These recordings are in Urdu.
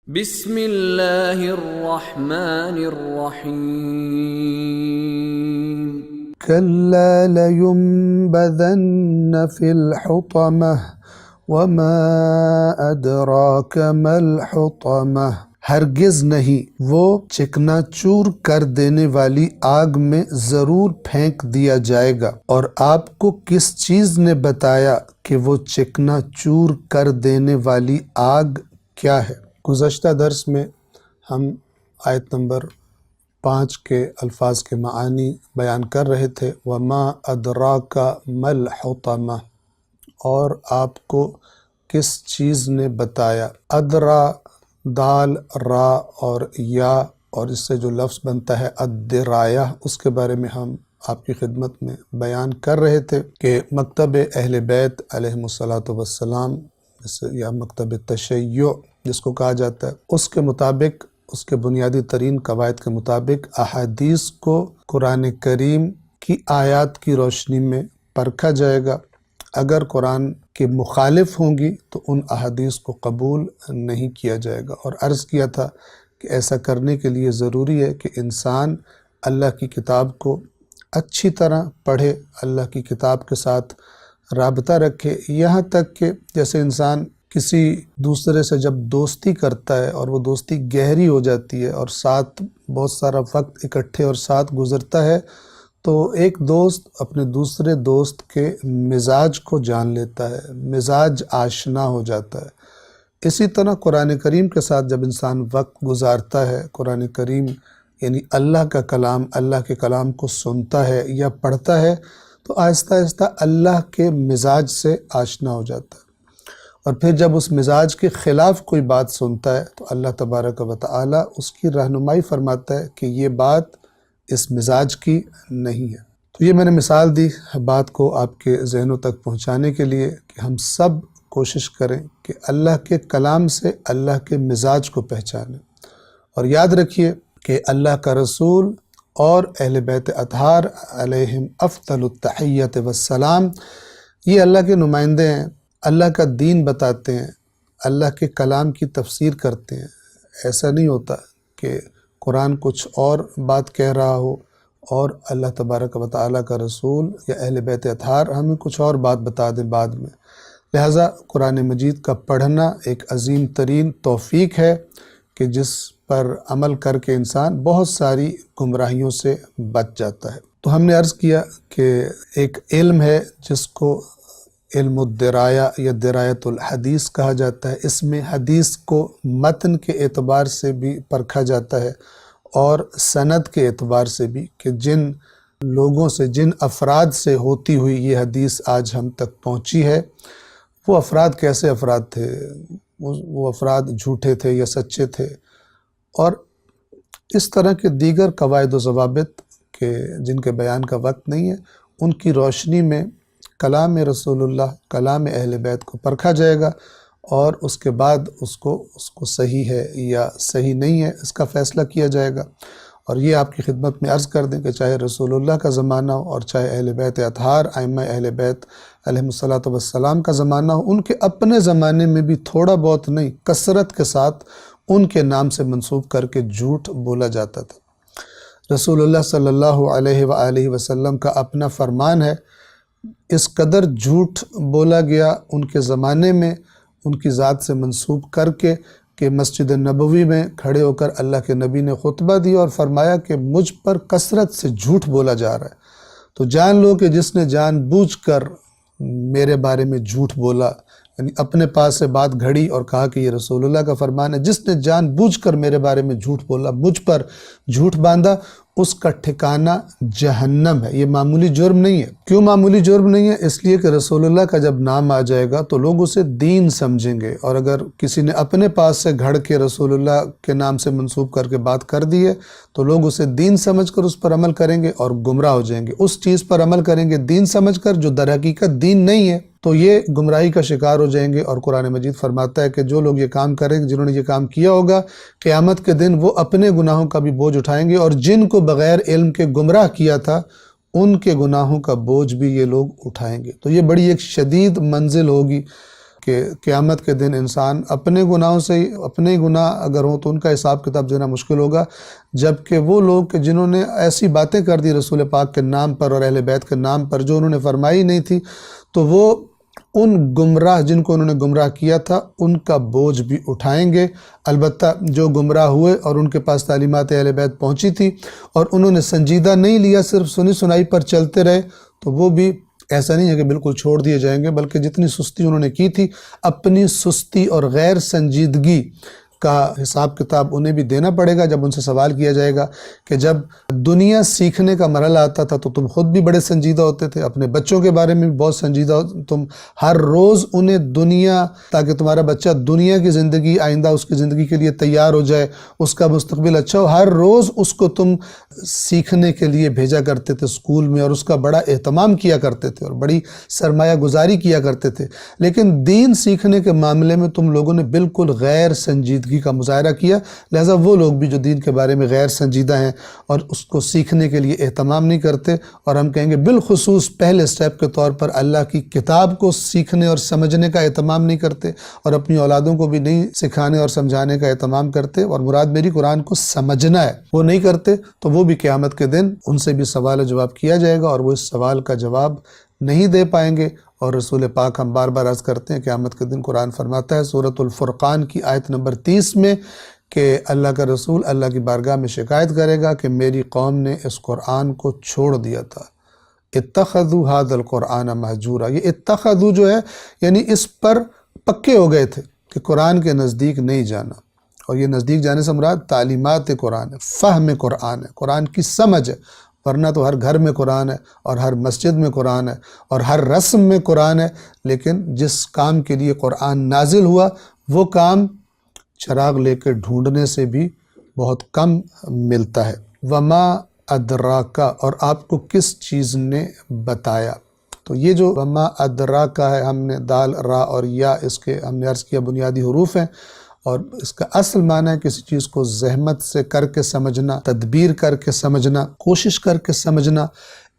بسم اللہ الرحمن الرحیم كلا لينبذن في الحطمة وما أدراك ما الحطمة ہرگز نہیں، وہ چکنا چور کر دینے والی آگ میں ضرور پھینک دیا جائے گا۔ اور آپ کو کس چیز نے بتایا کہ وہ چکنا چور کر دینے والی آگ کیا ہے؟ گزشتہ درس میں ہم آیت نمبر 5 کے الفاظ کے معانی بیان کر رہے تھے، وَمَا أَدْرَاكَ مَا الْحُطَمَةُ، اور آپ کو کس چیز نے بتایا۔ ادرا، دال، را اور یا اور اس سے جو لفظ بنتا ہے الدرایہ، اس کے بارے میں ہم آپ کی خدمت میں بیان کر رہے تھے کہ مکتب اہل بیت علیہم السلام یا مکتب تشیع جس کو کہا جاتا ہے، اس کے مطابق، اس کے بنیادی ترین قواعد کے مطابق احادیث کو قرآن کریم کی آیات کی روشنی میں پرکھا جائے گا۔ اگر قرآن کے مخالف ہوں گی تو ان احادیث کو قبول نہیں کیا جائے گا، اور عرض کیا تھا کہ ایسا کرنے کے لیے ضروری ہے کہ انسان اللہ کی کتاب کو اچھی طرح پڑھے، اللہ کی کتاب کے ساتھ رابطہ رکھے، یہاں تک کہ جیسے انسان کسی دوسرے سے جب دوستی کرتا ہے اور وہ دوستی گہری ہو جاتی ہے اور ساتھ بہت سارا وقت اکٹھے اور ساتھ گزرتا ہے، تو ایک دوست اپنے دوسرے دوست کے مزاج کو جان لیتا ہے، مزاج آشنا ہو جاتا ہے۔ اسی طرح قرآن کریم کے ساتھ جب انسان وقت گزارتا ہے، قرآن کریم یعنی اللہ کا کلام، اللہ کے کلام کو سنتا ہے یا پڑھتا ہے، تو آہستہ آہستہ اللہ کے مزاج سے آشنا ہو جاتا ہے، اور پھر جب اس مزاج کے خلاف کوئی بات سنتا ہے تو اللہ تبارک و تعالی اس کی رہنمائی فرماتا ہے کہ یہ بات اس مزاج کی نہیں ہے۔ تو یہ میں نے مثال دی بات کو آپ کے ذہنوں تک پہنچانے کے لیے کہ ہم سب کوشش کریں کہ اللہ کے کلام سے اللہ کے مزاج کو پہچانیں، اور یاد رکھیے کہ اللہ کا رسول اور اہل بیت اطہار علیہم افضل التحیت والسلام یہ اللہ کے نمائندے ہیں، اللہ کا دین بتاتے ہیں، اللہ کے کلام کی تفسیر کرتے ہیں۔ ایسا نہیں ہوتا کہ قرآن کچھ اور بات کہہ رہا ہو اور اللہ تبارک و تعالیٰ کا رسول یا اہل بیت اطہار ہمیں کچھ اور بات بتا دیں بعد میں۔ لہٰذا قرآن مجید کا پڑھنا ایک عظیم ترین توفیق ہے کہ جس پر عمل کر کے انسان بہت ساری گمراہیوں سے بچ جاتا ہے۔ تو ہم نے عرض کیا کہ ایک علم ہے جس کو علم الدرایہ یا درایت الحدیث کہا جاتا ہے۔ اس میں حدیث کو متن کے اعتبار سے بھی پرکھا جاتا ہے اور سند کے اعتبار سے بھی کہ جن لوگوں سے، جن افراد سے ہوتی ہوئی یہ حدیث آج ہم تک پہنچی ہے، وہ افراد کیسے افراد تھے، وہ افراد جھوٹے تھے یا سچے تھے، اور اس طرح کے دیگر قواعد و ضوابط کہ جن کے بیان کا وقت نہیں ہے، ان کی روشنی میں کلام رسول اللہ، کلام اہل بیت کو پرکھا جائے گا، اور اس کے بعد اس کو صحیح ہے یا صحیح نہیں ہے اس کا فیصلہ کیا جائے گا۔ اور یہ آپ کی خدمت میں عرض کر دیں کہ چاہے رسول اللہ کا زمانہ ہو اور چاہے اہل بیت اطہار، ائمہ اہل بیت علیہم السلام کا زمانہ ہو، ان کے اپنے زمانے میں بھی تھوڑا بہت نہیں، کثرت کے ساتھ ان کے نام سے منسوب کر کے جھوٹ بولا جاتا تھا۔ رسول اللہ صلی اللہ علیہ وآلہ وسلم کا اپنا فرمان ہے، اس قدر جھوٹ بولا گیا ان کے زمانے میں ان کی ذات سے منسوب کر کے کہ مسجد نبوی میں کھڑے ہو کر اللہ کے نبی نے خطبہ دیا اور فرمایا کہ مجھ پر کثرت سے جھوٹ بولا جا رہا ہے، تو جان لو کہ جس نے جان بوجھ کر میرے بارے میں جھوٹ بولا، یعنی اپنے پاس سے بات گھڑی اور کہا کہ یہ رسول اللہ کا فرمان ہے، جس نے جان بوجھ کر میرے بارے میں جھوٹ بولا، مجھ پر جھوٹ باندھا، اس کا ٹھکانہ جہنم ہے۔ یہ معمولی جرم نہیں ہے۔ کیوں معمولی جرم نہیں ہے؟ اس لیے کہ رسول اللہ کا جب نام آ جائے گا تو لوگ اسے دین سمجھیں گے، اور اگر کسی نے اپنے پاس سے گھڑ کے رسول اللہ کے نام سے منسوب کر کے بات کر دی ہے تو لوگ اسے دین سمجھ کر اس پر عمل کریں گے اور گمراہ ہو جائیں گے۔ اس چیز پر عمل کریں گے دین سمجھ کر جو در حقیقت دین نہیں ہے، تو یہ گمراہی کا شکار ہو جائیں گے۔ اور قرآن مجید فرماتا ہے کہ جو لوگ یہ کام کریں گے، جنہوں نے یہ کام کیا ہوگا، قیامت کے دن وہ اپنے گناہوں کا بھی بوجھ اٹھائیں گے، اور جن کو بغیر علم کے گمراہ کیا تھا ان کے گناہوں کا بوجھ بھی یہ لوگ اٹھائیں گے۔ تو یہ بڑی ایک شدید منزل ہوگی کہ قیامت کے دن انسان اپنے گناہوں سے اپنے گناہ اگر ہوں تو ان کا حساب کتاب دینا مشکل ہوگا، جبکہ وہ لوگ کہ جنہوں نے ایسی باتیں کر دی رسول پاک کے نام پر اور اہل بیت کے نام پر جو انہوں نے فرمائی نہیں تھی، تو وہ ان گمراہ جن کو انہوں نے گمراہ کیا تھا ان کا بوجھ بھی اٹھائیں گے۔ البتہ جو گمراہ ہوئے اور ان کے پاس تعلیمات اہل بیت پہنچی تھی اور انہوں نے سنجیدہ نہیں لیا، صرف سنی سنائی پر چلتے رہے، تو وہ بھی ایسا نہیں ہے کہ بالکل چھوڑ دیے جائیں گے، بلکہ جتنی سستی انہوں نے کی تھی، اپنی سستی اور غیر سنجیدگی کا حساب کتاب انہیں بھی دینا پڑے گا۔ جب ان سے سوال کیا جائے گا کہ جب دنیا سیکھنے کا مرحلہ آتا تھا تو تم خود بھی بڑے سنجیدہ ہوتے تھے، اپنے بچوں کے بارے میں بھی بہت سنجیدہ تم ہر روز انہیں دنیا، تاکہ تمہارا بچہ دنیا کی زندگی آئندہ اس کی زندگی کے لیے تیار ہو جائے، اس کا مستقبل اچھا ہو، ہر روز اس کو تم سیکھنے کے لیے بھیجا کرتے تھے اسکول میں، اور اس کا بڑا اہتمام کیا کرتے تھے اور بڑی سرمایہ گزاری کیا کرتے تھے۔ لیکن دین سیکھنے کے معاملے میں تم لوگوں نے بالکل غیر سنجیدگی کا مظاہرہ کیا، لہذا وہ لوگ بھی جو دین کے بارے میں غیر سنجیدہ ہیں اور اس کو سیکھنے کے لیے اہتمام نہیں کرتے، اور ہم کہیں گے بالخصوص پہلے سٹیپ کے طور پر اللہ کی کتاب کو سیکھنے اور سمجھنے کا اہتمام نہیں کرتے، اور اپنی اولادوں کو بھی نہیں سکھانے اور سمجھانے کا اہتمام کرتے، اور مراد میری قرآن کو سمجھنا ہے، وہ نہیں کرتے، تو وہ بھی قیامت کے دن ان سے بھی سوال و جواب کیا جائے گا، اور وہ اس سوال کا جواب نہیں دے پائیں گے۔ اور رسول پاک ہم بار بار عرض کرتے ہیں قیامت کے دن قرآن فرماتا ہے سورۃ الفرقان کی آیت نمبر 30 میں کہ اللہ کا رسول اللہ کی بارگاہ میں شکایت کرے گا کہ میری قوم نے اس قرآن کو چھوڑ دیا تھا، اتخذوا ھذا القرآن مہجورا۔ یہ اتخذوا جو ہے یعنی اس پر پکے ہو گئے تھے کہ قرآن کے نزدیک نہیں جانا، اور یہ نزدیک جانے سے مراد تعلیمات قرآن ہے، فہم قرآن ہے، قرآن کی سمجھ ہے، ورنہ تو ہر گھر میں قرآن ہے اور ہر مسجد میں قرآن ہے اور ہر رسم میں قرآن ہے، لیکن جس کام کے لیے قرآن نازل ہوا وہ کام چراغ لے کے ڈھونڈنے سے بھی بہت کم ملتا ہے۔ وما ادراکا، اور آپ کو کس چیز نے بتایا۔ تو یہ جو وما ادراکا ہے، ہم نے دال را اور یا اس کے ہم نے عرض کیا بنیادی حروف ہیں، اور اس کا اصل معنی ہے کسی چیز کو زحمت سے کر کے سمجھنا، تدبیر کر کے سمجھنا، کوشش کر کے سمجھنا،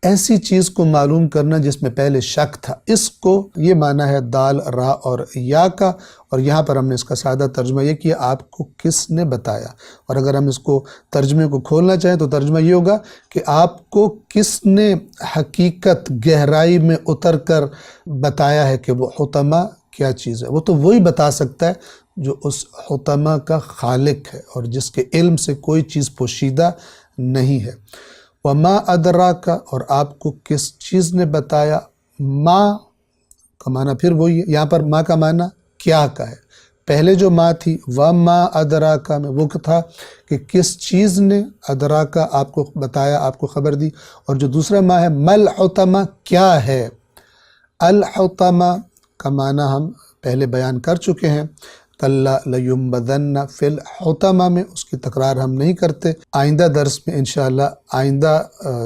ایسی چیز کو معلوم کرنا جس میں پہلے شک تھا، اس کو یہ معنی ہے دال را اور یا کا۔ اور یہاں پر ہم نے اس کا سادہ ترجمہ یہ کیا آپ کو کس نے بتایا، اور اگر ہم اس کو ترجمے کو کھولنا چاہیں تو ترجمہ یہ ہوگا کہ آپ کو کس نے حقیقت گہرائی میں اتر کر بتایا ہے کہ وہ حطمہ کیا چیز ہے۔ وہ تو وہی بتا سکتا ہے جو اس حطمہ کا خالق ہے اور جس کے علم سے کوئی چیز پوشیدہ نہیں ہے۔ وما ادراک، اور آپ کو کس چیز نے بتایا۔ ما کا معنی پھر وہی ہے، یہاں پر ما کا معنی کیا کا ہے۔ پہلے جو ما تھی وما ادراک میں وہ تھا کہ کس چیز نے ادراک آپ کو بتایا، آپ کو خبر دی، اور جو دوسرا ما ہے مل حطمہ کیا ہے۔ الحطمہ کا معنی ہم پہلے بیان کر چکے ہیں، کلا لیمبذن فی الحطمہ میں، اس کی تکرار ہم نہیں کرتے۔ آئندہ درس میں انشاءاللہ آئندہ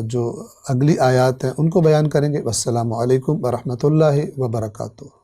جو اگلی آیات ہیں ان کو بیان کریں گے۔ والسلام علیکم ورحمۃ اللہ وبرکاتہ۔